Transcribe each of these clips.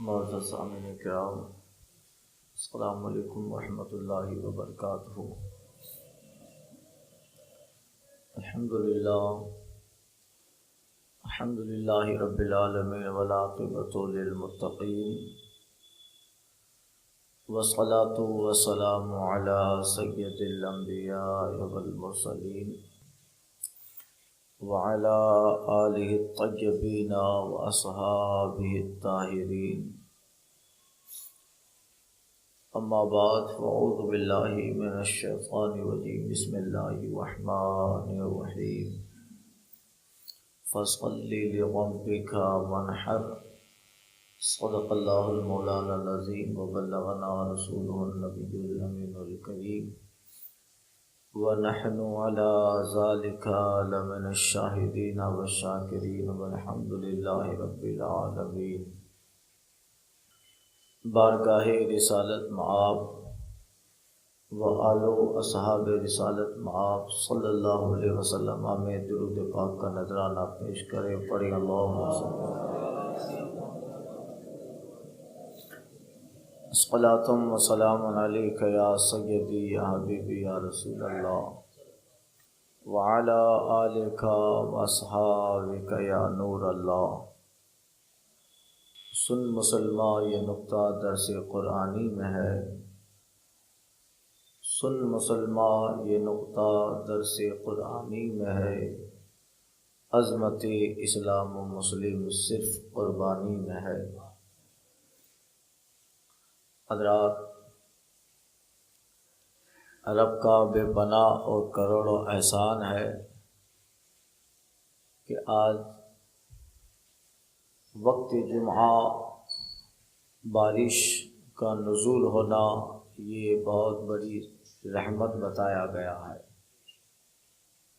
معزز سامعین کرام، السلام علیکم ورحمۃ اللہ وبرکاتہ۔ الحمدللہ رب العالمین والعاقبۃ للمتقین، والصلاۃ والسلام علی سید الانبیاء والمرسلین وعلی آلہ الطیبین واصحابہ الطاہرین، اما بعد فاعوذ باللہ من الشیطان الرجیم، بسم اللہ الرحمن الرحیم، فصل لربک وانحر، صدق اللہ المولانا العظیم وبلغنا رسولہ النبی الامین الکریم، ونحن علی ذلک لمن الشاہدین والشاکرین والحمد للہ رب العالمین۔ بارگاہ رسالت مآب و آل و اصحاب رسالت مآب صلی اللہ علیہ وسلم میں درود پاک کا نذرانہ پیش کرے، پڑھیں اللہم صلی الصلاۃ و سلام علیک یا سیدی یا حبیبی یا رسول اللہ، وعلی آلک و اصحابک یا نور اللہ۔ سن مسلمہ یہ نقطہ درس قرآنی میں ہے، سن مسلمہ یہ نقطہ درس قرآنی میں ہے، عظمت اسلام و مسلم صرف قربانی میں ہے۔ حضرات، رب کا بے پناہ اور کروڑوں احسان ہے کہ آج وقت جمعہ بارش کا نزول ہونا یہ بہت بڑی رحمت بتایا گیا ہے۔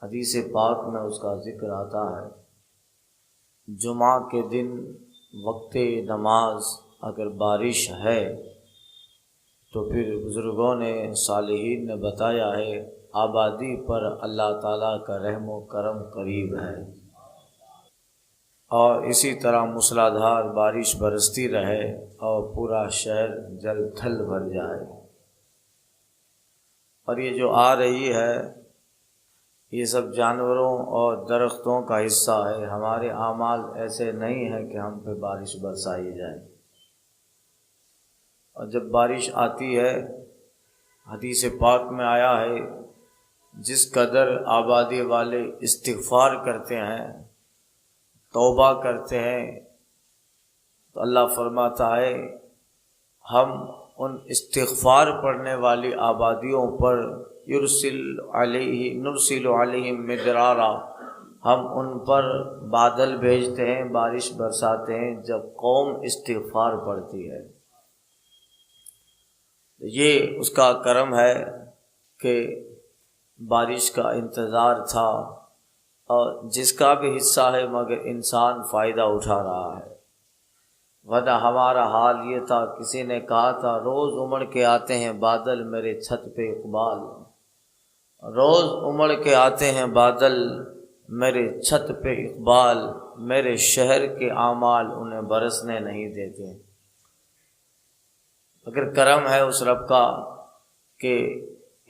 حدیث پاک میں اس کا ذکر آتا ہے، جمعہ کے دن وقت نماز اگر بارش ہے تو پھر بزرگوں نے صالحین نے بتایا ہے آبادی پر اللہ تعالیٰ کا رحم و کرم قریب ہے، اور اسی طرح موسلادھار بارش برستی رہے اور پورا شہر جل تھل بھر جائے۔ اور یہ جو آ رہی ہے یہ سب جانوروں اور درختوں کا حصہ ہے، ہمارے اعمال ایسے نہیں ہیں کہ ہم پہ بارش برسائی جائے۔ اور جب بارش آتی ہے، حدیث پاک میں آیا ہے جس قدر آبادی والے استغفار کرتے ہیں، توبہ کرتے ہیں، تو اللہ فرماتا ہے ہم ان استغفار پڑھنے والی آبادیوں پر نرسل علیہم مدرارا، ہم ان پر بادل بھیجتے ہیں، بارش برساتے ہیں جب قوم استغفار پڑھتی ہے۔ یہ اس کا کرم ہے کہ بارش کا انتظار تھا، اور جس کا بھی حصہ ہے مگر انسان فائدہ اٹھا رہا ہے، ورنہ ہمارا حال یہ تھا، کسی نے کہا تھا روز امڑ کے آتے ہیں بادل میرے چھت پہ اقبال، روز امڑ کے آتے ہیں بادل میرے چھت پہ اقبال، میرے شہر کے اعمال انہیں برسنے نہیں دیتے۔ اگر کرم ہے اس رب کا کہ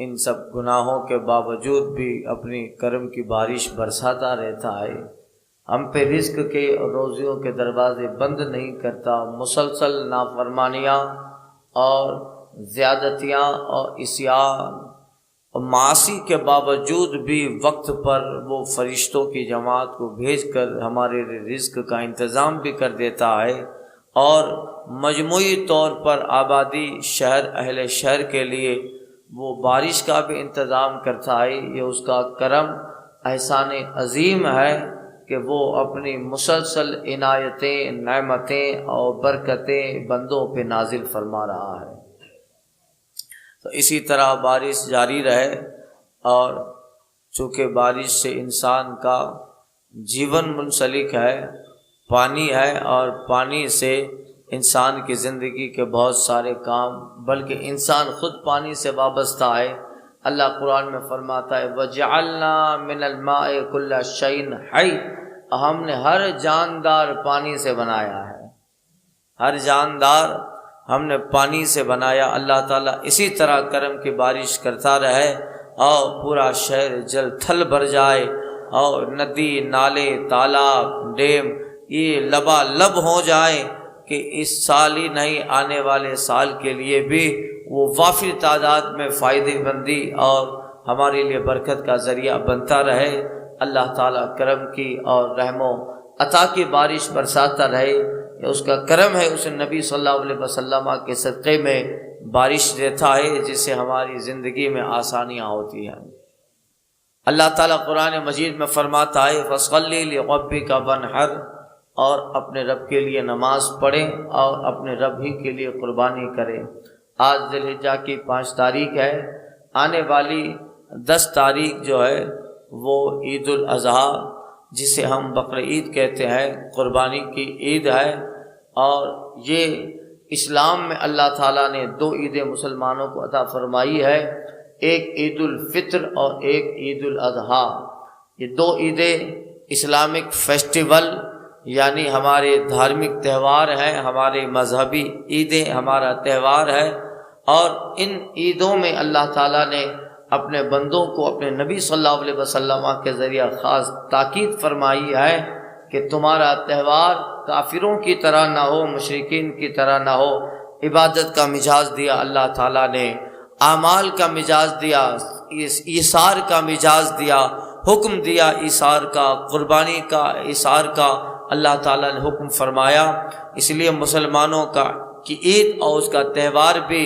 ان سب گناہوں کے باوجود بھی اپنی کرم کی بارش برساتا رہتا ہے، ہم پہ رزق کے اور روزیوں کے دروازے بند نہیں کرتا، مسلسل نافرمانیاں اور زیادتیاں اور عصیان اور معاصی کے باوجود بھی وقت پر وہ فرشتوں کی جماعت کو بھیج کر ہمارے رزق کا انتظام بھی کر دیتا ہے، اور مجموعی طور پر آبادی شہر اہل شہر کے لیے وہ بارش کا بھی انتظام کرتا ہے۔ یہ اس کا کرم احسان عظیم ہے کہ وہ اپنی مسلسل عنایتیں، نعمتیں اور برکتیں بندوں پہ نازل فرما رہا ہے۔ تو اسی طرح بارش جاری رہے، اور چونکہ بارش سے انسان کا جیون منسلک ہے، پانی ہے، اور پانی سے انسان کی زندگی کے بہت سارے کام، بلکہ انسان خود پانی سے وابستہ ہے۔ اللہ قرآن میں فرماتا ہے وَجَعَلْنَا مِنَ الْمَاءِ كُلَّ شَيْءٍ حَيٍّ، ہم نے ہر جاندار پانی سے بنایا ہے، ہر جاندار ہم نے پانی سے بنایا، اللہ تعالیٰ اسی طرح کرم کی بارش کرتا رہے اور پورا شہر جل تھل بھر جائے اور ندی نالے تالاب ڈیم یہ لبالب ہو جائیں کہ اس سال ہی نہیں آنے والے سال کے لیے بھی وہ وافر تعداد میں فائدے مندی اور ہمارے لیے برکت کا ذریعہ بنتا رہے۔ اللہ تعالیٰ کرم کی اور رحم و عطا کی بارش برساتا رہے، یہ اس کا کرم ہے، اسے نبی صلی اللہ علیہ وسلم کے صدقے میں بارش دیتا ہے جس سے ہماری زندگی میں آسانیاں ہوتی ہیں۔ اللہ تعالیٰ قرآن مجید میں فرماتا ہے فَصَلِّ لِرَبِّكَ وَانْحَرْ، اور اپنے رب کے لیے نماز پڑھیں اور اپنے رب ہی کے لیے قربانی کریں۔ آج ذی الحجہ کی 5 تاریخ ہے، آنے والی 10 تاریخ جو ہے وہ عید الاضحیٰ جسے ہم بقرعید کہتے ہیں، قربانی کی عید ہے، اور یہ اسلام میں اللہ تعالیٰ نے 2 عیدیں مسلمانوں کو عطا فرمائی ہے، ایک عید الفطر اور ایک عید الاضحیٰ۔ یہ 2 عیدیں اسلامک فیسٹیول یعنی ہمارے دھارمک تہوار ہیں، ہمارے مذہبی عیدیں ہمارا تہوار ہے، اور ان عیدوں میں اللہ تعالیٰ نے اپنے بندوں کو اپنے نبی صلی اللہ علیہ وسلم کے ذریعہ خاص تاکید فرمائی ہے کہ تمہارا تہوار کافروں کی طرح نہ ہو، مشرکین کی طرح نہ ہو۔ عبادت کا مزاج دیا اللہ تعالیٰ نے، اعمال کا مزاج دیا، ایثار کا مزاج دیا، حکم دیا ایثار کا، قربانی کا، ایثار کا اللہ تعالیٰ نے حکم فرمایا۔ اس لیے مسلمانوں کی عید اور اس کا تہوار بھی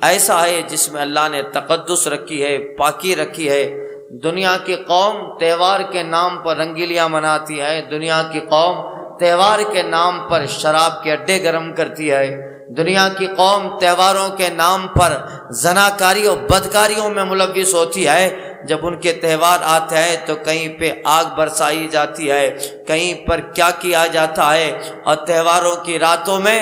ایسا ہے جس میں اللہ نے تقدس رکھی ہے، پاکی رکھی ہے۔ دنیا کی قوم تہوار کے نام پر رنگیلیاں مناتی ہے، دنیا کی قوم تہوار کے نام پر شراب کے اڈے گرم کرتی ہے، دنیا کی قوم تہواروں کے نام پر زناکاری اور بدکاریوں میں ملوث ہوتی ہے۔ جب ان کے تہوار آتے ہیں تو کہیں پہ آگ برسائی جاتی ہے، کہیں پر کیا کیا جاتا ہے، اور تہواروں کی راتوں میں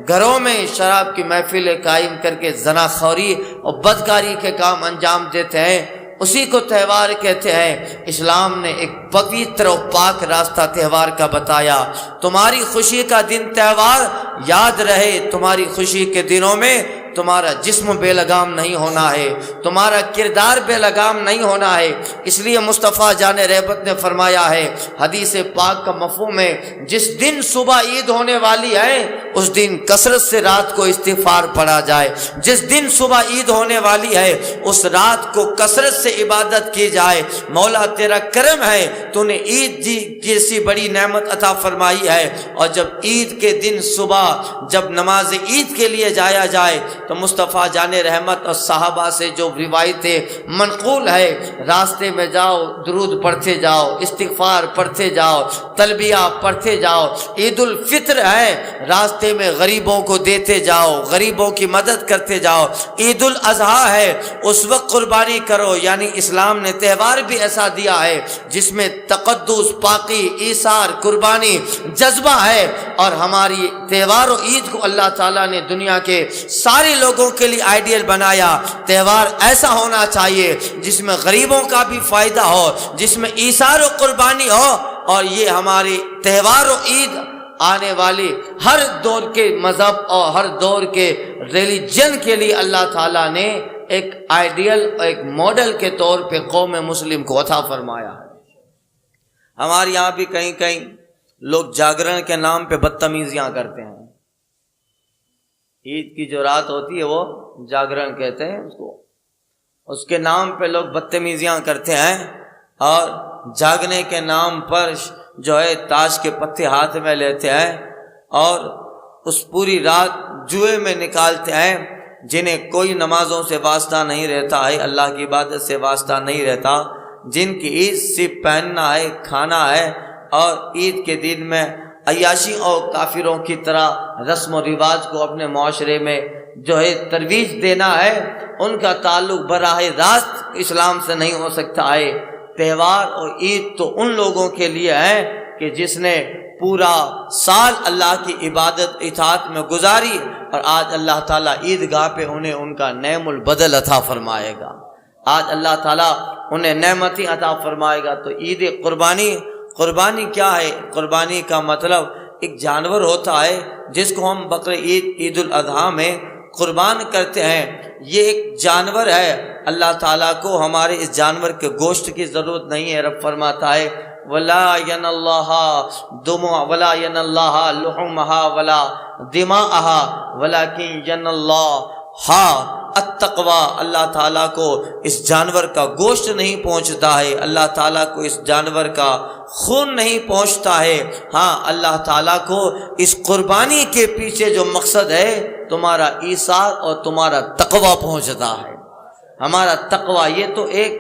گھروں میں شراب کی محفلیں قائم کر کے زناخوری اور بدکاری کے کام انجام دیتے ہیں، اسی کو تہوار کہتے ہیں۔ اسلام نے ایک پوتر و پاک راستہ تہوار کا بتایا۔ تمہاری خوشی کا دن تہوار یاد رہے، تمہاری خوشی کے دنوں میں تمہارا جسم بے لگام نہیں ہونا ہے، تمہارا کردار بے لگام نہیں ہونا ہے۔ اس لیے مصطفیٰ جان رحمت نے فرمایا ہے، حدیث پاک کا مفہوم ہے، جس دن صبح عید ہونے والی ہے اس دن کثرت سے رات کو استغفار پڑھا جائے، جس دن صبح عید ہونے والی ہے اس رات کو کثرت سے عبادت کی جائے۔ مولا تیرا کرم ہے، تو نے عید جیسی بڑی نعمت عطا فرمائی ہے، اور جب عید کے دن صبح جب نماز عید کے لیے جایا جائے تو مصطفیٰ جان رحمت اور صحابہ سے جو روایتیں منقول ہے، راستے میں جاؤ درود پڑھتے جاؤ، استغفار پڑھتے جاؤ، تلبیہ پڑھتے جاؤ۔ عید الفطر ہے، راستے میں غریبوں کو دیتے جاؤ، غریبوں کی مدد کرتے جاؤ۔ عید الاضحیٰ ہے، اس وقت قربانی کرو، یعنی اسلام نے تہوار بھی ایسا دیا ہے جس میں تقدس، پاکی، ایثار، قربانی جذبہ ہے، اور ہماری تہوار و عید کو اللہ تعالیٰ نے دنیا کے سارے لوگوں کے لیے آئیڈیل بنایا۔ تہوار ایسا ہونا چاہیے جس میں غریبوں کا بھی فائدہ ہو، جس میں ایثار و قربانی ہو، اور یہ ہماری تہوار و عید آنے والی ہر دور کے مذہب اور ہر دور کے ریلیجن کے لیے اللہ تعالیٰ نے ایک آئیڈیل اور ایک ماڈل کے طور پہ قوم مسلم کو عطا فرمایا ہے۔ ہمارے یہاں بھی کہیں کہیں لوگ جاگرن کے نام پہ بدتمیزیاں کرتے ہیں۔ عید کی جو رات ہوتی ہے وہ جاگرن کہتے ہیں اس کو، اس کے نام پہ لوگ بدتمیزیاں کرتے ہیں، اور جاگنے کے نام پر جو ہے تاش کے پتے ہاتھ میں لیتے ہیں، اور اس پوری رات جوئے میں نکالتے ہیں۔ جنہیں کوئی نمازوں سے واسطہ نہیں رہتا ہے، اللہ کی عبادت سے واسطہ نہیں رہتا، جن کی عید صرف پہننا ہے، کھانا ہے، اور عید کے دن میں عیاشی اور کافروں کی طرح رسم و رواج کو اپنے معاشرے میں جو ہے ترویج دینا ہے، ان کا تعلق براہ راست اسلام سے نہیں ہو سکتا ہے۔ تہوار اور عید تو ان لوگوں کے لیے ہے کہ جس نے پورا سال اللہ کی عبادت اطاعت میں گزاری، اور آج اللہ تعالیٰ عیدگاہ پہ انہیں ان کا نعم البدل عطا فرمائے گا، آج اللہ تعالیٰ انہیں نعمتیں عطا فرمائے گا۔ تو عید قربانی، قربانی کیا ہے؟ قربانی کا مطلب ایک جانور ہوتا ہے جس کو ہم بقر عید، عید الاضحیٰ میں قربان کرتے ہیں، یہ ایک جانور ہے، اللہ تعالیٰ کو ہمارے اس جانور کے گوشت کی ضرورت نہیں ہے۔ رب فرماتا ہے وَلَا يَنَالُهَا دُمُوعُهَا وَلَا يَنَالُهَا لُحُومُهَا وَلَا دِمَاؤُهَا وَلَكِنْ يَنَالُهَا التقویٰ، اللہ تعالیٰ کو اس جانور کا گوشت نہیں پہنچتا ہے، اللہ تعالیٰ کو اس جانور کا خون نہیں پہنچتا ہے، ہاں اللہ تعالیٰ کو اس قربانی کے پیچھے جو مقصد ہے تمہارا ایثار اور تمہارا تقویٰ پہنچتا ہے۔ ہمارا تقویٰ یہ تو ایک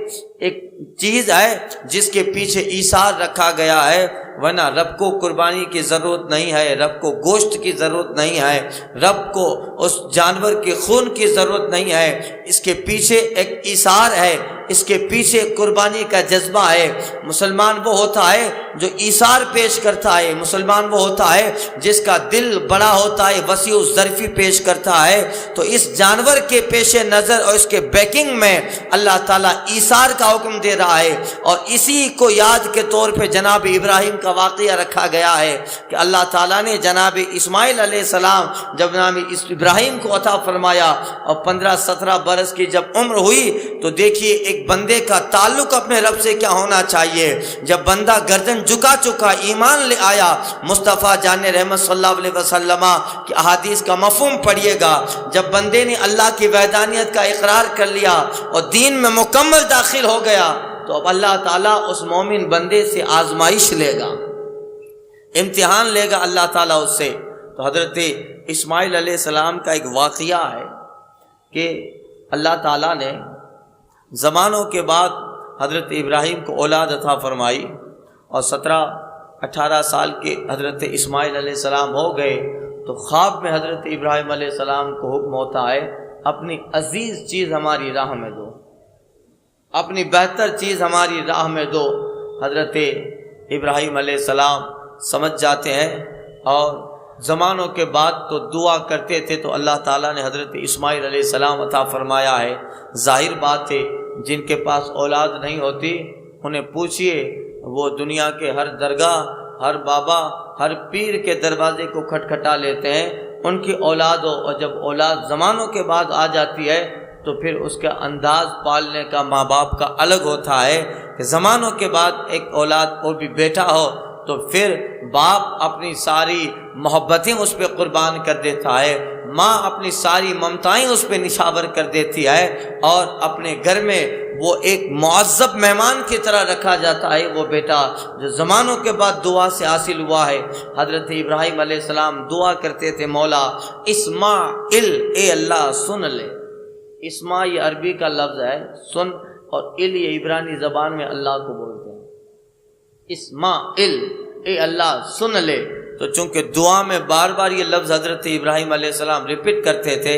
چیز ہے جس کے پیچھے ایثار رکھا گیا ہے، ورنہ رب کو قربانی کی ضرورت نہیں ہے، رب کو گوشت کی ضرورت نہیں ہے، رب کو اس جانور کے خون کی ضرورت نہیں ہے۔ اس کے پیچھے ایک ایثار ہے، اس کے پیچھے قربانی کا جذبہ ہے۔ مسلمان وہ ہوتا ہے جو ایثار پیش کرتا ہے، مسلمان وہ ہوتا ہے جس کا دل بڑا ہوتا ہے، وسیع الظرفی پیش کرتا ہے۔ تو اس جانور کے پیش نظر اور اس کے بیکنگ میں اللہ تعالیٰ ایثار کا حکم دے رہا ہے، اور اسی کو یاد کے طور پہ جناب ابراہیم کا واقعہ رکھا گیا ہے کہ اللہ تعالیٰ نے جناب اسماعیل علیہ السلام جب جناب ابراہیم کو عطا فرمایا اور 15-17 برس کی جب عمر ہوئی تو دیکھیے ایک بندے کا تعلق اپنے رب سے کیا ہونا چاہیے۔ جب بندہ گردن جھکا چکا ایمان لے آیا، مصطفیٰ جان رحمت صلی اللہ علیہ وسلم کی احادیث کا مفہوم پڑھیے گا، جب بندے نے اللہ کی وحدانیت کا اقرار کر لیا اور دین میں مکمل داخل ہو گیا تو اب اللہ تعالیٰ اس مومن بندے سے آزمائش لے گا، امتحان لے گا اللہ تعالیٰ اس سے۔ تو حضرت اسماعیل علیہ السلام کا ایک واقعہ ہے کہ اللہ تعالیٰ نے زمانوں کے بعد حضرت ابراہیم کو اولاد عطا فرمائی، اور 17-18 سال کے حضرت اسماعیل علیہ السلام ہو گئے تو خواب میں حضرت ابراہیم علیہ السلام کو حکم ہوتا ہے اپنی عزیز چیز ہماری راہ میں دو، اپنی بہتر چیز ہماری راہ میں دو۔ حضرت ابراہیم علیہ السلام سمجھ جاتے ہیں، اور زمانوں کے بعد تو دعا کرتے تھے تو اللہ تعالیٰ نے حضرت اسماعیل علیہ السلام عطا فرمایا ہے۔ ظاہر بات ہے جن کے پاس اولاد نہیں ہوتی انہیں پوچھئے، وہ دنیا کے ہر درگاہ، ہر بابا، ہر پیر کے دروازے کو کھٹکھٹا لیتے ہیں، ان کی اولاد ہو، اور جب اولاد زمانوں کے بعد آ جاتی ہے تو پھر اس کا انداز پالنے کا ماں باپ کا الگ ہوتا ہے کہ زمانوں کے بعد ایک اولاد اور بھی بیٹا ہو تو پھر باپ اپنی ساری محبتیں اس پہ قربان کر دیتا ہے، ماں اپنی ساری ممتائیں اس پہ نشاور کر دیتی ہے، اور اپنے گھر میں وہ ایک معذب مہمان کی طرح رکھا جاتا ہے وہ بیٹا جو زمانوں کے بعد دعا سے حاصل ہوا ہے۔ حضرت ابراہیم علیہ السلام دعا کرتے تھے، مولا اسماعیل، اے اللہ سن لے۔ اسما یہ عربی کا لفظ ہے، سن، اور ال یہ عبرانی زبان میں اللہ کو بولتے ہیں۔ اسماعیل، اے اللہ سن لے، تو چونکہ دعا میں بار بار یہ لفظ حضرت ابراہیم علیہ السلام ریپیٹ کرتے تھے،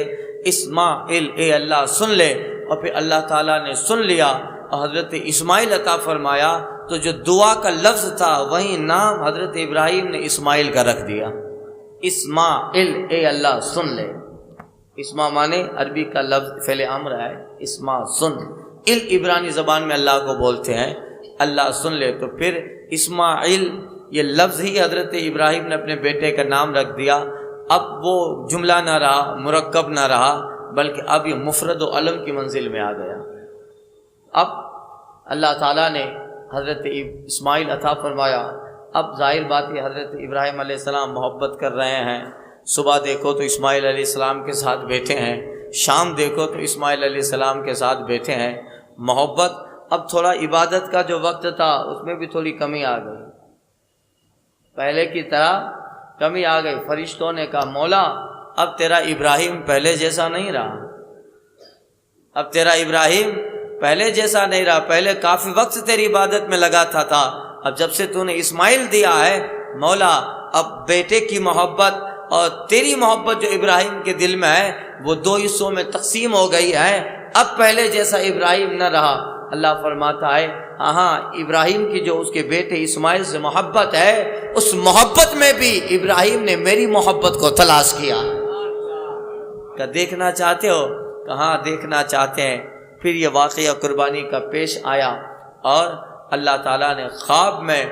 اسماعیل، اے اللہ سن لے، اور پھر اللہ تعالیٰ نے سن لیا اور حضرت اسماعیل عطا فرمایا۔ تو جو دعا کا لفظ تھا وہی نام حضرت ابراہیم نے اسماعیل کا رکھ دیا، اسماعیل، اے اللہ سن لے۔ اسما مانے عربی کا لفظ فعل امر ہے، اسما سن، عبرانی زبان میں اللہ کو بولتے ہیں، اللہ سن لے۔ تو پھر اسماعیل یہ لفظ ہی حضرت ابراہیم نے اپنے بیٹے کا نام رکھ دیا۔ اب وہ جملہ نہ رہا، مرکب نہ رہا، بلکہ اب یہ مفرد و علم کی منزل میں آ گیا۔ اب اللہ تعالیٰ نے حضرت اسماعیل عطا فرمایا۔ اب ظاہر بات ہے حضرت ابراہیم علیہ السلام محبت کر رہے ہیں، صبح دیکھو تو اسماعیل علیہ السلام کے ساتھ بیٹھے ہیں، شام دیکھو تو اسماعیل علیہ السلام کے ساتھ بیٹھے ہیں، محبت۔ اب تھوڑا عبادت کا جو وقت تھا اس میں بھی تھوڑی کمی آ گئی، پہلے کی طرح کمی آ گئی۔ فرشتوں نے کہا مولا اب تیرا ابراہیم پہلے جیسا نہیں رہا، اب تیرا ابراہیم پہلے جیسا نہیں رہا، پہلے کافی وقت تیری عبادت میں لگاتا تھا، اب جب سے تو نے اسماعیل دیا ہے مولا اب بیٹے کی محبت اور تیری محبت جو ابراہیم کے دل میں ہے وہ دو حصوں میں تقسیم ہو گئی ہے، اب پہلے جیسا ابراہیم نہ رہا۔ اللہ فرماتا ہے ہاں ابراہیم کی جو اس کے بیٹے اسماعیل سے محبت ہے، اس محبت میں بھی ابراہیم نے میری محبت کو تلاش کیا۔ کیا دیکھنا چاہتے ہو؟ کہاں دیکھنا چاہتے ہیں۔ پھر یہ واقعہ قربانی کا پیش آیا اور اللہ تعالیٰ نے خواب میں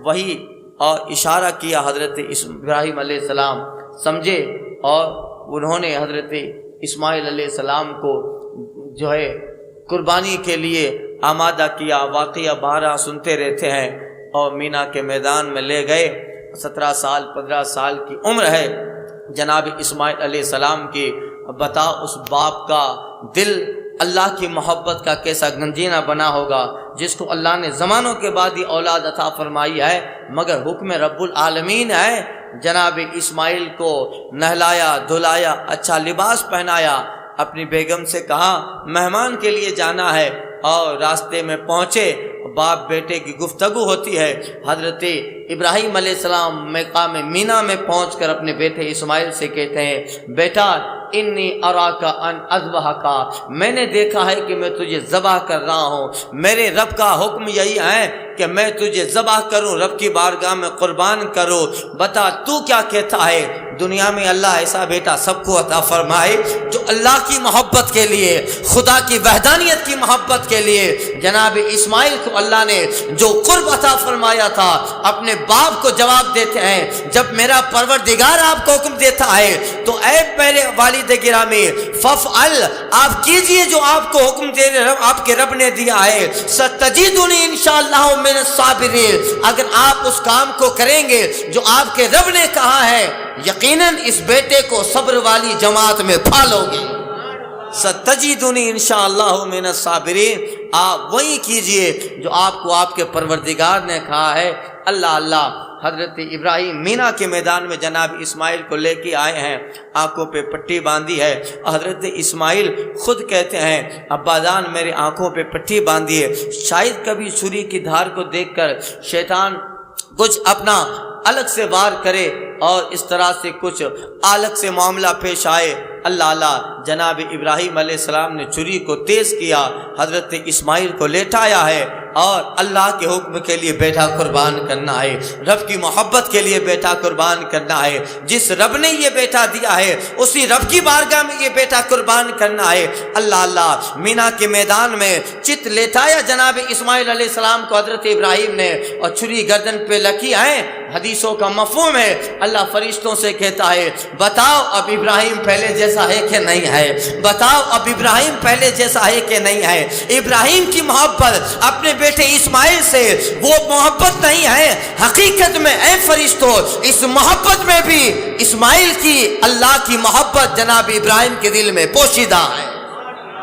وہی اور اشارہ کیا، حضرت ابراہیم علیہ السلام سمجھے اور انہوں نے حضرت اسماعیل علیہ السلام کو جو ہے قربانی کے لیے آمادہ کیا۔ واقعہ بارہ سنتے رہتے ہیں، اور مینا کے میدان میں لے گئے۔ 17 سال 15 سال کی عمر ہے جناب اسماعیل علیہ السلام کی۔ بتا اس باپ کا دل اللہ کی محبت کا کیسا گنجینہ بنا ہوگا، جس کو اللہ نے زمانوں کے بعد ہی اولاد عطا فرمائی ہے، مگر حکم رب العالمین ہے۔ جناب اسماعیل کو نہلایا دھلایا، اچھا لباس پہنایا، اپنی بیگم سے کہا مہمان کے لیے جانا ہے، اور راستے میں پہنچے، باپ بیٹے کی گفتگو ہوتی ہے۔ حضرت ابراہیم علیہ السلام مقام مینا میں پہنچ کر اپنے بیٹے اسماعیل سے کہتے ہیں بیٹا انی اراک ان اذبحک، میں نے دیکھا ہے کہ میں تجھے ذبح کر رہا ہوں، میرے رب کا حکم یہی ہے کہ میں تجھے ذبح کروں، رب کی بارگاہ میں قربان کروں، بتا تو کیا کہتا ہے؟ دنیا میں اللہ ایسا بیٹا سب کو عطا فرمائے جو اللہ کی محبت کے لیے، خدا کی وحدانیت کی محبت کے لیے جناب اسماعیل کو اللہ نے جو قرب عطا فرمایا تھا، اپنے باپ کو جواب دیتے ہیں جب میرا پروردگار آپ کو حکم دیتا ہے تو اے میرے والد گرامی فافعل، آپ کیجئے جو آپ کو حکم دے آپ کے رب نے دیا ہے، ستجدنی انشاءاللہ من الصابرین، اگر آپ اس کام کو کریں گے جو آپ کے رب نے کہا ہے، یقیناً اس بیٹے کو صبر والی جماعت میں پالو گے۔ ستجدنی انشاءاللہ من الصابرین، آپ وہی کیجئے جو آپ کو آپ کے پروردگار نے کہا ہے۔ اللہ اللہ، حضرت ابراہیم مینا کے میدان میں جناب اسماعیل کو لے کے آئے ہیں، آنکھوں پہ پٹی باندھی ہے۔ حضرت اسماعیل خود کہتے ہیں ابا جان میرے آنکھوں پہ پٹی باندھی ہے، شاید کبھی چھری کی دھار کو دیکھ کر شیطان کچھ اپنا الگ سے وار کرے اور اس طرح سے کچھ الگ سے معاملہ پیش آئے۔ اللہ اللہ، جناب ابراہیم علیہ السلام نے چھری کو تیز کیا، حضرت اسماعیل کو لیٹایا ہے، اور اللہ کے حکم کے لیے بیٹا قربان کرنا ہے، رب کی محبت کے لیے بیٹا قربان کرنا ہے۔ جس رب نے یہ بیٹا دیا ہے اسی رب کی بارگاہ میں یہ بیٹا قربان کرنا ہے۔ اللہ اللہ، مینا کے میدان میں چت لیٹایا جناب اسماعیل علیہ السلام کو حضرت ابراہیم نے، اور چھری گردن پہ لکی ہے۔ حدیثوں کا مفہوم ہے، اللہ فرشتوں سے کہتا ہے بتاؤ اب ابراہیم پہلے جیسا ہے کہ نہیں ہے، بتاؤ اب ابراہیم پہلے جیسا ہے کہ نہیں ہے۔ ابراہیم کی محبت اپنے بیٹے اسماعیل سے وہ محبت نہیں ہے، حقیقت میں اے فرشتوں اس محبت میں بھی اسماعیل کی اللہ کی محبت جناب ابراہیم کے دل میں پوشیدہ ہے،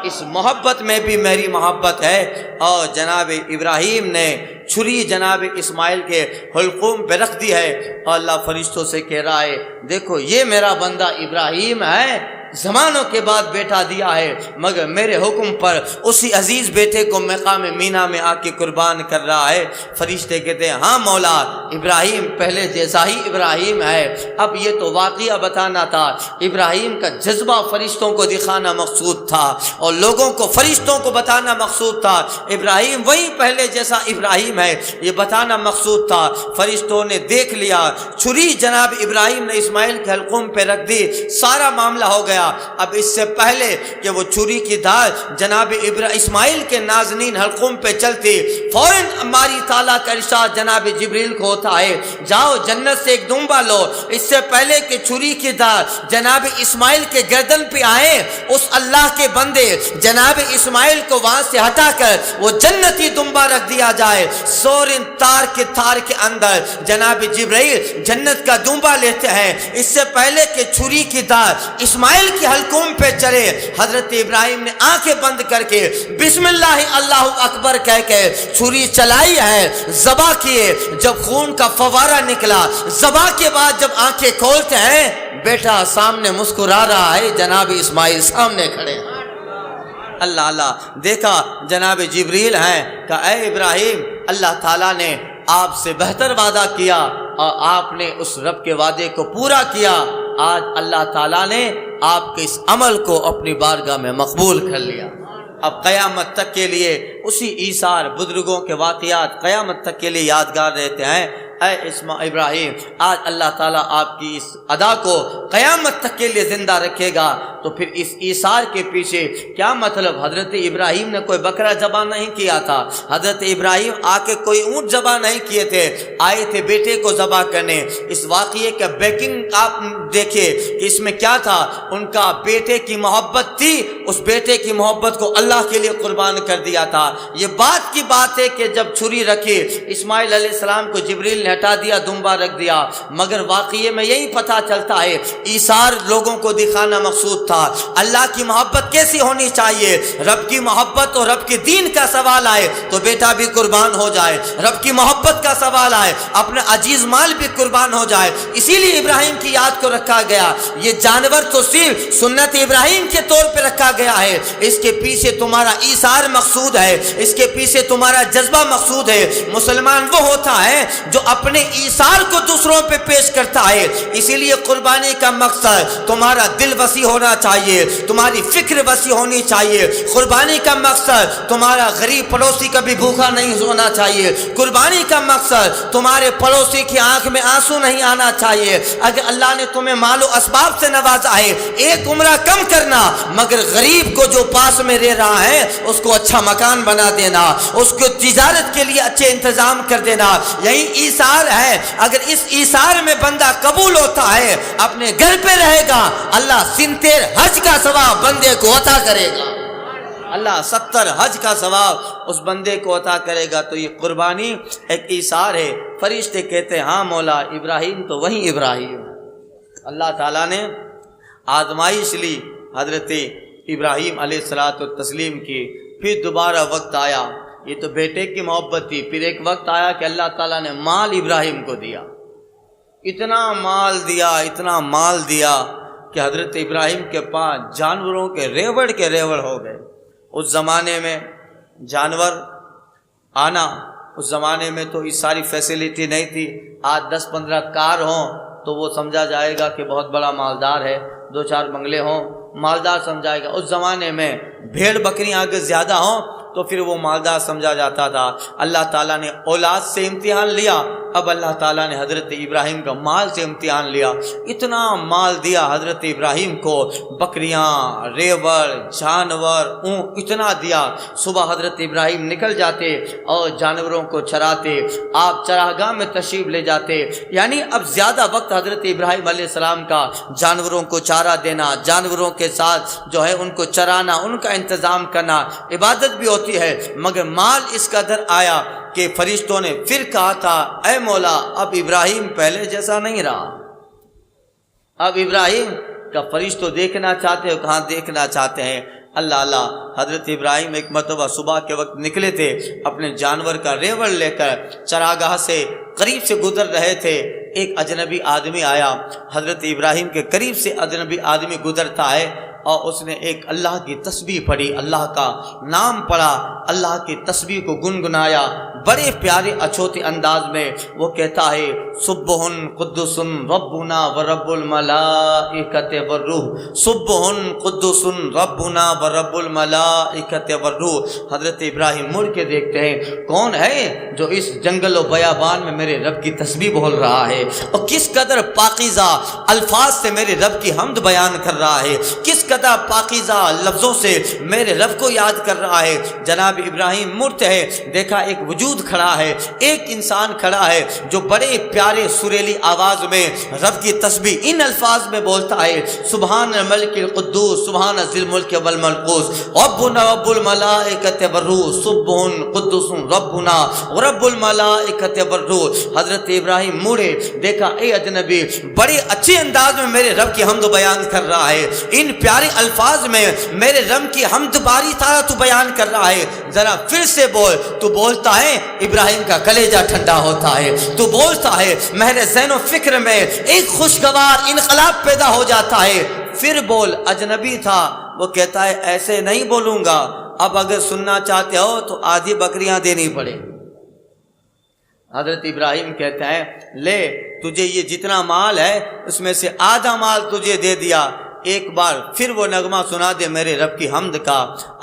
اس محبت میں بھی میری محبت ہے۔ اور جناب ابراہیم نے چھری جناب اسماعیل کے حلقوم پہ رکھ دی ہے، اور اللہ فرشتوں سے کہہ رہا ہے دیکھو یہ میرا بندہ ابراہیم ہے، زمانوں کے بعد بیٹا دیا ہے، مگر میرے حکم پر اسی عزیز بیٹے کو مقام مینا میں آ کے قربان کر رہا ہے۔ فرشتے کہتے ہیں ہاں مولا، ابراہیم پہلے جیسا ہی ابراہیم ہے۔ اب یہ تو واقعہ بتانا تھا، ابراہیم کا جذبہ فرشتوں کو دکھانا مقصود تھا، اور لوگوں کو فرشتوں کو بتانا مقصود تھا ابراہیم وہی پہلے جیسا ابراہیم ہے، یہ بتانا مقصود تھا۔ فرشتوں نے دیکھ لیا، چھری جناب ابراہیم نے اسماعیل کے حلقوم پہ رکھ دی، سارا معاملہ ہو گیا۔ اب اس سے پہلے کہ وہ چھری کی دھار جناب اسماعیل کے نازنین حلقوم پہ چلتی، فوراً ہماری تعالیٰ کا ارشاد جناب جبریل کو ہوتا ہے جاؤ جنت سے ایک دمبا لو۔ اس سے پہلے کہ چھری کی دھار جناب اسماعیل کے گردن پہ آئے، اس اللہ کے بندے جناب اسماعیل کو وہاں سے ہٹا کر وہ جنتی دمبا رکھ دیا جائے۔ سورن تار کے تار کے اندر جناب جبریل جنت کا دمبا لیتے ہیں۔ اس سے پہلے کہ چھری کی دھار اسماعیل کے حلقوم پہ چلے، حضرت ابراہیم نے آنکھیں بند کر کے بسم اللہ اللہ اکبر کہہ کے چھری چلائی ہے، ذبح کیے۔ جب خون کا فوارہ نکلا، ذبح کے بعد جب آنکھیں کھولتے ہیں، بیٹا سامنے مسکرا رہا ہے، جناب اسماعیل سامنے کھڑے ہیں۔ اللہ اللہ، دیکھا جناب جبریل ہیں، کہا اے ابراہیم اللہ تعالیٰ نے آپ سے بہتر وعدہ کیا اور آپ نے اس رب کے وعدے کو پورا کیا۔ آج اللہ تعالیٰ نے آپ کے اس عمل کو اپنی بارگاہ میں مقبول کر لیا۔ اب قیامت تک کے لیے اسی ایثار بزرگوں کے واقعات قیامت تک کے لیے یادگار رہتے ہیں۔ اے ابراہیم، آج اللہ تعالیٰ آپ کی اس ادا کو قیامت تک کے لیے زندہ رکھے گا، تو پھر اس ایثار کے پیچھے کیا مطلب؟ حضرت ابراہیم نے کوئی بکرا ذبح نہیں کیا تھا، حضرت ابراہیم آ کے کوئی اونٹ ذبح نہیں کیے تھے، آئے تھے بیٹے کو ذبح کرنے۔ اس واقعے کا بیکنگ آپ دیکھیں کہ اس میں کیا تھا، ان کا بیٹے کی محبت تھی، اس بیٹے کی محبت کو اللہ کے لیے قربان کر دیا تھا۔ یہ بات کی بات ہے کہ جب چھری رکھی اسماعیل علیہ السلام کو جبریل نے ہٹا دیا، دمبا رکھ دیا، مگر واقعے میں یہی پتہ چلتا ہے ایثار لوگوں کو دکھانا مقصود تھا۔ اللہ کی محبت کیسی ہونی چاہیے؟ رب کی محبت اور رب کے دین کا سوال آئے تو بیٹا بھی قربان ہو جائے، رب کی محبت کا سوال آئے اپنا عزیز مال بھی قربان ہو جائے۔ اسی لیے ابراہیم کی یاد کو رکھا گیا۔ یہ جانور تو صرف سنت ابراہیم کے طور پہ رکھا گیا ہے، اس کے پیچھے تمہارا ایثار مقصود ہے، اس کے پیچھے تمہارا جذبہ مقصود ہے۔ مسلمان وہ ہوتا ہے جو اپنے ایثار کو دوسروں پہ پیش کرتا ہے۔ اسی لیے قربانی کا مقصد تمہارا دل وسیع ہونا چاہیے، تمہاری فکر وسیع ہونی چاہیے۔ قربانی کا مقصد تمہارا غریب پڑوسی کبھی بھوکا نہیں ہونا چاہیے۔ قربانی کا مقصد تمہارے پڑوسی کی آنکھ میں آنسو نہیں آنا چاہیے۔ اگر اللہ نے تمہیں مال و اسباب سے نوازا ہے، ایک عمرہ کم کرنا، مگر غریب کو جو پاس میں رہ رہا ہے اس کو اچھا مکان بنا دینا، اس کو تجارت کے لیے اچھے انتظام کر دینا، یہی ایثار ہے۔ اگر اس ایثار میں بندہ قبول ہوتا ہے، اپنے گھر پہ رہے گا، اللہ 70 حج کا ثواب بندے کو عطا کرے گا، اللہ 70 حج کا ثواب اس بندے کو عطا کرے گا۔ تو یہ قربانی ایک ایثار ہے۔ فرشتے کہتے ہیں ہاں مولا، ابراہیم تو وہی ابراہیم۔ اللہ تعالیٰ نے آزمائش لی حضرت ابراہیم علیہ الصلوۃ والتسلیم کی، پھر دوبارہ وقت آیا، یہ تو بیٹے کی محبت تھی، پھر ایک وقت آیا کہ اللہ تعالیٰ نے مال ابراہیم کو دیا، اتنا مال دیا کہ حضرت ابراہیم کے پاس جانوروں کے ریوڑ ہو گئے۔ اس زمانے میں جانور آنا، اس زمانے میں تو اس ساری فیسلٹی نہیں تھی۔ آج 10-15 کار ہوں تو وہ سمجھا جائے گا کہ بہت بڑا مالدار ہے، 2-4 بنگلے ہوں مالدار سمجھائے گا۔ اس زمانے میں بھیڑ بکریاں اگر زیادہ ہوں تو پھر وہ مالدار سمجھا جاتا تھا۔ اللہ تعالیٰ نے اولاد سے امتحان لیا، اب اللہ تعالیٰ نے حضرت ابراہیم کا مال سے امتحان لیا۔ اتنا مال دیا حضرت ابراہیم کو، بکریاں، ریوڑ، جانور، اونٹ، اتنا دیا۔ صبح حضرت ابراہیم نکل جاتے اور جانوروں کو چراتے، آپ چراگاہ میں تشریف لے جاتے، یعنی اب زیادہ وقت حضرت ابراہیم علیہ السلام کا جانوروں کو چارہ دینا، جانوروں کے ساتھ جو ہے ان کو چرانا، ان کا انتظام کرنا، عبادت بھی ہوتی ہے۔ مگر مال اس قدر آیا کہ فرشتوں نے پھر کہا تھا اے مولا، اب ابراہیم پہلے جیسا نہیں رہا، اب ابراہیم کا فرشتوں دیکھنا چاہتے ہو، کہاں دیکھنا چاہتے ہیں؟ اللہ حضرت ابراہیم ایک مرتبہ صبح کے وقت نکلے تھے، اپنے جانور کا ریوڑ لے کر چراگاہ سے قریب سے گزر رہے تھے، ایک اجنبی آدمی آیا، حضرت ابراہیم کے قریب سے اجنبی آدمی گزرتا ہے اور اس نے ایک اللہ کی تسبیح پڑھی، اللہ کا نام پڑھا، اللہ کی تسبیح کو گنگنایا بڑے پیارے اچھوتے انداز میں۔ وہ کہتا ہے سبح قدوس ربنا ورب الملائکۃ والروح، سبح قدوس ربنا ورب الملائکۃ والروح۔ حضرت ابراہیم مڑ کے دیکھتے ہیں کون ہے جو اس جنگل و بیابان میں میرے رب کی تسبیح بول رہا ہے، اور کس قدر پاکیزہ الفاظ سے میرے رب کی حمد بیان کر رہا ہے، کس قدر پاکیزہ لفظوں سے میرے رب کو یاد کر رہا ہے۔ جناب ابراہیم مڑتے ہیں، دیکھا ایک وجود کھڑا ہے، ایک انسان کھڑا ہے جو بڑے پیارے سریلی آواز میں رب کی تسبیح ان الفاظ میں بولتا ہے، سبحان الملک القدوس سبحان ذی الملک والملکوت ربنا رب الملائکۃ والروح سبح قدوس ربنا ورب الملائکۃ والروح۔ حضرت ابراہیم مڑے، دیکھا اے اجنبی بڑے اچھے انداز میں میرے رب کی حمد بیان کر رہا ہے، ان پیارے الفاظ میں میرے رب کی حمد باری تعالیٰ تو بیان کر رہا ہے، ذرا پھر سے بول۔ تو بولتا ہے ابراہیم کا کلیجہ ٹھنڈا ہوتا ہے، تو بولتا ہے میرے ذہن و فکر میں ایک خوشگوار انقلاب پیدا ہو جاتا ہے، پھر بول۔ اجنبی تھا، وہ کہتا ہے ایسے نہیں بولوں گا، اب اگر سننا چاہتے ہو تو آدھی بکریاں دینی پڑے۔ حضرت ابراہیم کہتا ہے لے، تجھے یہ جتنا مال ہے اس میں سے آدھا مال تجھے دے دیا، ایک بار پھر وہ نغمہ سنا دے میرے رب کی حمد کا۔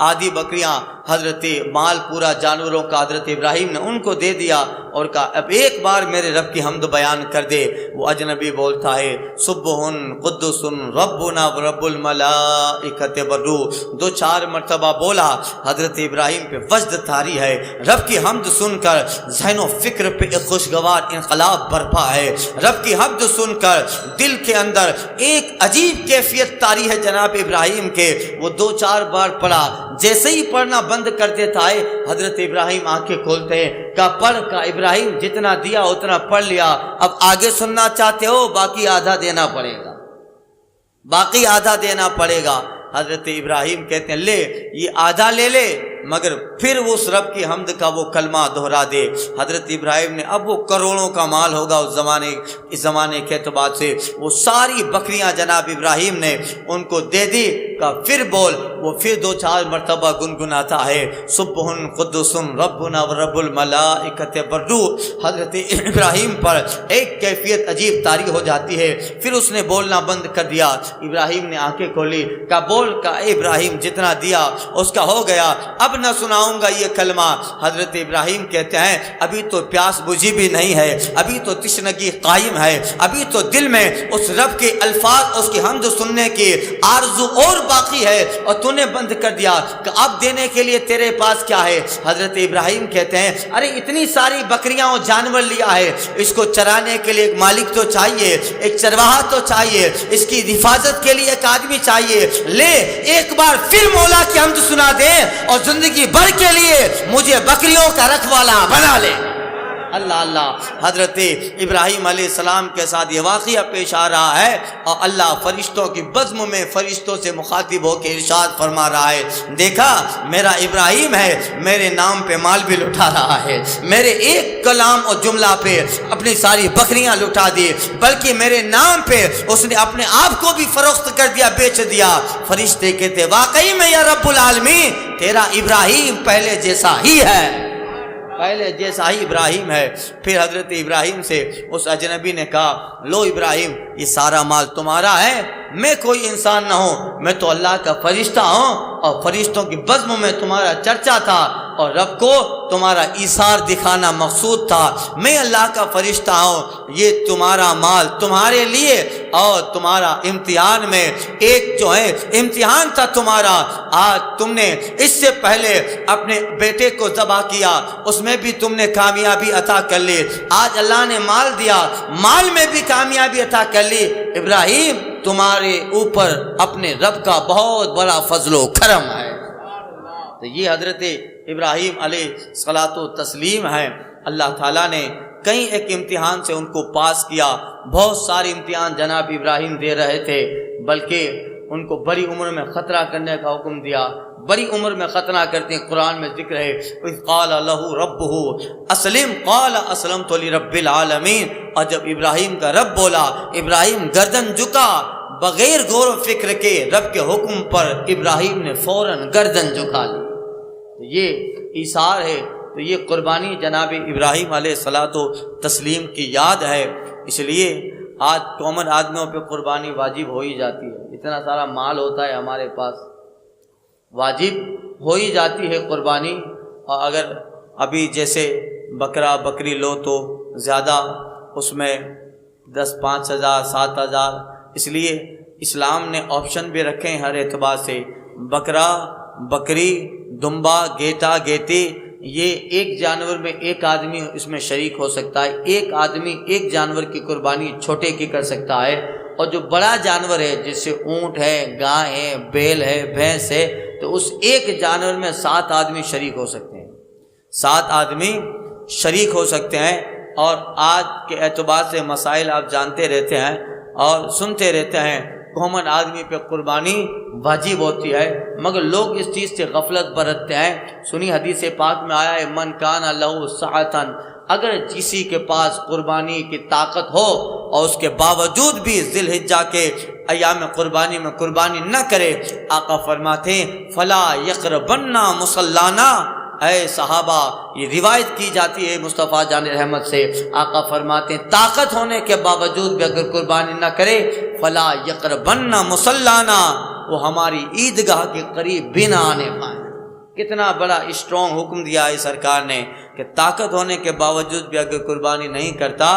آدھی بکریاں حضرت مال پورا جانوروں کا حضرت ابراہیم نے ان کو دے دیا اور کہا اب ایک بار میرے رب کی حمد بیان کر دے۔ وہ اجنبی بولتا ہے سبحان قدس ربنا رب الملائکۃ والروح، 2-4 مرتبہ بولا۔ حضرت ابراہیم پہ وجد طاری ہے، رب کی حمد سن کر ذہن و فکر پہ ایک خوشگوار انقلاب برپا ہے۔ رب کی حمد سن کر دل کے اندر ایک عجیب کیفیت طاری ہے جناب ابراہیم کے۔ وہ 2-4 بار پڑھا، جیسے ہی پڑھنا بند کر دیتا ہے حضرت ابراہیم آنکھیں کھولتے ہیں۔ کہا پڑھ، کا ابراہیم جتنا دیا اتنا پڑھ لیا، اب آگے سننا چاہتے ہو باقی آدھا دینا پڑے گا، باقی آدھا دینا پڑے گا۔ حضرت ابراہیم کہتے ہیں لے یہ آدھا لے لے، مگر پھر اس رب کی حمد کا وہ کلمہ دہرا دے۔ حضرت ابراہیم نے اب وہ کروڑوں کا مال ہوگا اس زمانے کے اعتبار سے، وہ ساری بکریاں جناب ابراہیم نے ان کو دے دی۔ کا پھر بول، وہ پھر 2-4 مرتبہ گنگناتا ہے سبحان قدس ربنا ورب الملائکۃ والروح۔ حضرت ابراہیم پر ایک کیفیت عجیب طاری ہو جاتی ہے، پھر اس نے بولنا بند کر دیا۔ ابراہیم نے آنکھیں کھولی، کہا بول، کا اے ابراہیم جتنا دیا اس کا ہو گیا، اب نہ سناؤں گا یہ کلمہ۔ حضرت ابراہیم کہتے ہیں ابھی تو پیاس بجھی بھی نہیں ہے، ابھی تو تشنگی قائم ہے، ابھی تو دل میں اس رب کے الفاظ اس کی حمد سننے کی آرزو اور باقی ہے، اور تو نے بند کر دیا کہ اب دینے کے لیے تیرے پاس کیا ہے؟ حضرت ابراہیم کہتے ہیں ارے اتنی ساری بکریاں اور جانور لیا ہے، اس کو چرانے کے لیے ایک مالک تو چاہیے، ایک چرواہا تو چاہیے، اس کی حفاظت کے لیے ایک آدمی چاہیے، لے ایک بار پھر مولا کی حمد سنا دے اور زندگی بھر کے لیے مجھے بکریوں کا رکھوالا بنا لے۔ اللہ اللہ، حضرت ابراہیم علیہ السلام کے ساتھ یہ واقعہ پیش آ رہا ہے، اور اللہ فرشتوں کی بزم میں فرشتوں سے مخاطب ہو کے ارشاد فرما رہا ہے دیکھا میرا ابراہیم ہے، میرے نام پہ مال بھی لٹا رہا ہے، میرے ایک کلام اور جملہ پہ اپنی ساری بکریاں لٹا دی، بلکہ میرے نام پہ اس نے اپنے آپ کو بھی فروخت کر دیا، بیچ دیا۔ فرشتے کہتے واقعی میں یا رب العالمین تیرا ابراہیم پہلے جیسا ہی ہے، پہلے جیسا ہی ابراہیم ہے۔ پھر حضرت ابراہیم سے اس اجنبی نے کہا لو ابراہیم یہ سارا مال تمہارا ہے، میں کوئی انسان نہ ہوں، میں تو اللہ کا فرشتہ ہوں، اور فرشتوں کی بزم میں تمہارا چرچا تھا، اور رب کو تمہارا ایثار دکھانا مقصود تھا، میں اللہ کا فرشتہ ہوں، یہ تمہارا مال تمہارے لیے، اور تمہارا امتحان میں ایک جو ہے امتحان تھا تمہارا، آج تم نے اس سے پہلے اپنے بیٹے کو ذبح کیا، اس میں بھی تم نے کامیابی عطا کر لی، آج اللہ نے مال دیا، مال میں بھی کامیابی عطا کر لی۔ ابراہیم تمہارے اوپر اپنے رب کا بہت بڑا فضل و کرم ہے۔ تو یہ حضرت ابراہیم علیہ الصلاۃ والتسلیم ہے، اللہ تعالیٰ نے کئی ایک امتحان سے ان کو پاس کیا، بہت سارے امتحان جناب ابراہیم دے رہے تھے، بلکہ ان کو بڑی عمر میں خطرہ کرنے کا حکم دیا، بڑی عمر میں خطرہ کرتے ہیں، قرآن میں ذکر ہے اذ قال له ربه اسلم قال اسلمت لرب العالمین، اور جب ابراہیم کا رب بولا ابراہیم گردن جھکا، بغیر غور و فکر کے رب کے حکم پر ابراہیم نے فوراً گردن جھکا لی۔ یہ ایثار ہے، تو یہ قربانی جناب ابراہیم علیہ الصلاۃ والتسلیم کی یاد ہے، اس لیے آج کامن آدمیوں پہ قربانی واجب ہو ہی جاتی ہے، اتنا سارا مال ہوتا ہے ہمارے پاس، واجب ہو ہی جاتی ہے قربانی۔ اور اگر ابھی جیسے بکرا بکری لو تو زیادہ اس میں 10 5,000 7,000، اس لیے اسلام نے آپشن بھی رکھے ہیں ہر اعتبار سے، بکرا بکری دمبا گیٹا گیٹی، یہ ایک جانور میں ایک آدمی اس میں شریک ہو سکتا ہے، ایک آدمی ایک جانور کی قربانی چھوٹے کی کر سکتا ہے، اور جو بڑا جانور ہے جیسے اونٹ ہے، گائے ہے، بیل ہے، بھینس ہے، تو اس ایک جانور میں 7 آدمی شریک ہو سکتے ہیں، 7 آدمی شریک ہو سکتے ہیں۔ اور آج کے اعتبار سے مسائل آپ جانتے رہتے ہیں اور سنتے رہتے ہیں، کامن آدمی پہ قربانی واجب ہوتی ہے، مگر لوگ اس چیز سے غفلت برتتے ہیں۔ سنی حدیث پاک میں آیا ہے من کان لہ سعۃ، اگر کسی کے پاس قربانی کی طاقت ہو اور اس کے باوجود بھی ذی الحجہ کے ایام قربانی میں قربانی نہ کرے، آقا فرماتے ہیں فلا یقربن مصلانا، اے صحابہ، یہ روایت کی جاتی ہے مصطفیٰ جان رحمت سے، آقا فرماتے ہیں طاقت ہونے کے باوجود بھی اگر قربانی نہ کرے فلا یقربن مصلانا، وہ ہماری عیدگاہ کے قریب بھی نہ آنے پائیں۔ کتنا بڑا اسٹرانگ حکم دیا ہے سرکار نے کہ طاقت ہونے کے باوجود بھی اگر قربانی نہیں کرتا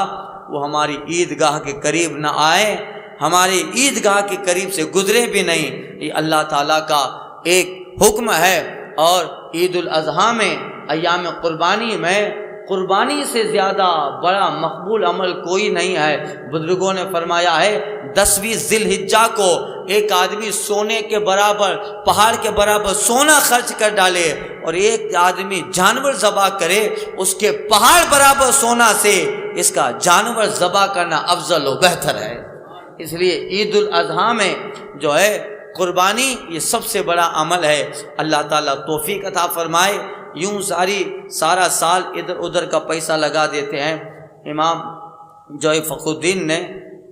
وہ ہماری عیدگاہ کے قریب نہ آئے، ہماری عیدگاہ کے قریب سے گزرے بھی نہیں۔ یہ اللہ تعالیٰ کا ایک حکم ہے۔ اور عید الاضحیٰ میں، ایام قربانی میں، قربانی سے زیادہ بڑا مقبول عمل کوئی نہیں ہے۔ بزرگوں نے فرمایا ہے 10ویں ذی الحجہ کو ایک آدمی سونے کے برابر، پہاڑ کے برابر سونا خرچ کر ڈالے اور ایک آدمی جانور ذبح کرے، اس کے پہاڑ برابر سونا سے اس کا جانور ذبح کرنا افضل و بہتر ہے۔ اس لیے عید الاضحیٰ میں جو ہے قربانی یہ سب سے بڑا عمل ہے۔ اللہ تعالیٰ توفیق عطا فرمائے۔ یوں سارا سال ادھر ادھر کا پیسہ لگا دیتے ہیں۔ امام جو ہے فخر الدین نے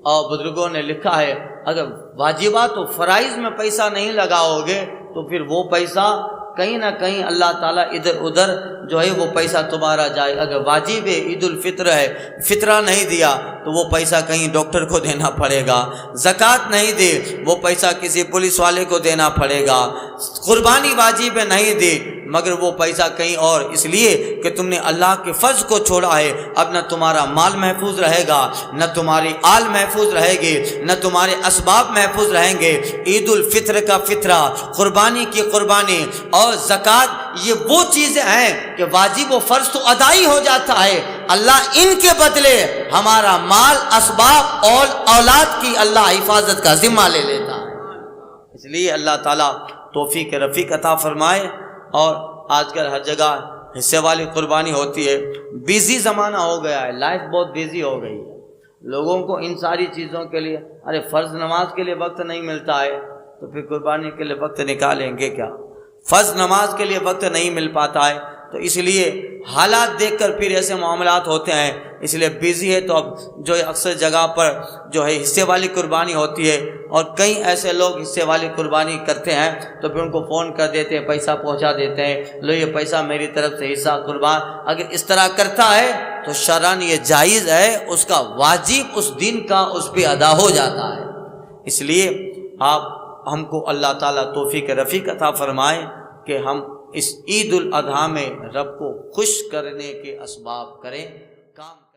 اور بزرگوں نے لکھا ہے اگر واجبات و فرائض میں پیسہ نہیں لگاؤ گے تو پھر وہ پیسہ کہیں نہ کہیں اللہ تعالیٰ ادھر ادھر جو ہے وہ پیسہ تمہارا جائے۔ اگر واجب عید الفطر ہے، فطرہ نہیں دیا تو وہ پیسہ کہیں ڈاکٹر کو دینا پڑے گا، زکوٰۃ نہیں دی وہ پیسہ کسی پولیس والے کو دینا پڑے گا، قربانی واجب نہیں دی مگر وہ پیسہ کہیں اور، اس لیے کہ تم نے اللہ کے فرض کو چھوڑا ہے۔ اب نہ تمہارا مال محفوظ رہے گا، نہ تمہاری آل محفوظ رہے گی، نہ تمہارے اسباب محفوظ رہیں گے۔ عید الفطر کا فطرہ، قربانی کی قربانی اور زکوٰۃ یہ وہ چیزیں ہیں کہ واجب و فرض تو ادائی ہو جاتا ہے، اللہ ان کے بدلے ہمارا مال، اسباب اور اولاد کی اللہ حفاظت کا ذمہ لے لیتا ہے۔ اس لیے اللہ تعالیٰ توفیق رفیق عطا فرمائے۔ اور آج کل ہر جگہ حصے والی قربانی ہوتی ہے۔ بیزی زمانہ ہو گیا ہے، لائف بہت بیزی ہو گئی ہے، لوگوں کو ان ساری چیزوں کے لیے، ارے فرض نماز کے لیے وقت نہیں ملتا ہے تو پھر قربانی کے لیے وقت نکالیں گے کیا؟ فرض نماز کے لیے وقت نہیں مل پاتا ہے تو اس لیے حالات دیکھ کر پھر ایسے معاملات ہوتے ہیں، اس لیے بیزی ہے تو اب جو ہے اکثر جگہ پر جو ہے حصے والی قربانی ہوتی ہے اور کئی ایسے لوگ حصے والی قربانی کرتے ہیں تو پھر ان کو فون کر دیتے ہیں، پیسہ پہنچا دیتے ہیں، لو یہ پیسہ میری طرف سے حصہ قربان۔ اگر اس طرح کرتا ہے تو شرعاً یہ جائز ہے، اس کا واجب اس دن کا اس پہ ادا ہو جاتا ہے۔ اس لیے ہم کو اللہ تعالیٰ توفیق رفیق عطا فرمائے کہ ہم اس عید الاضحیٰ میں رب کو خوش کرنے کے اسباب کریں، کام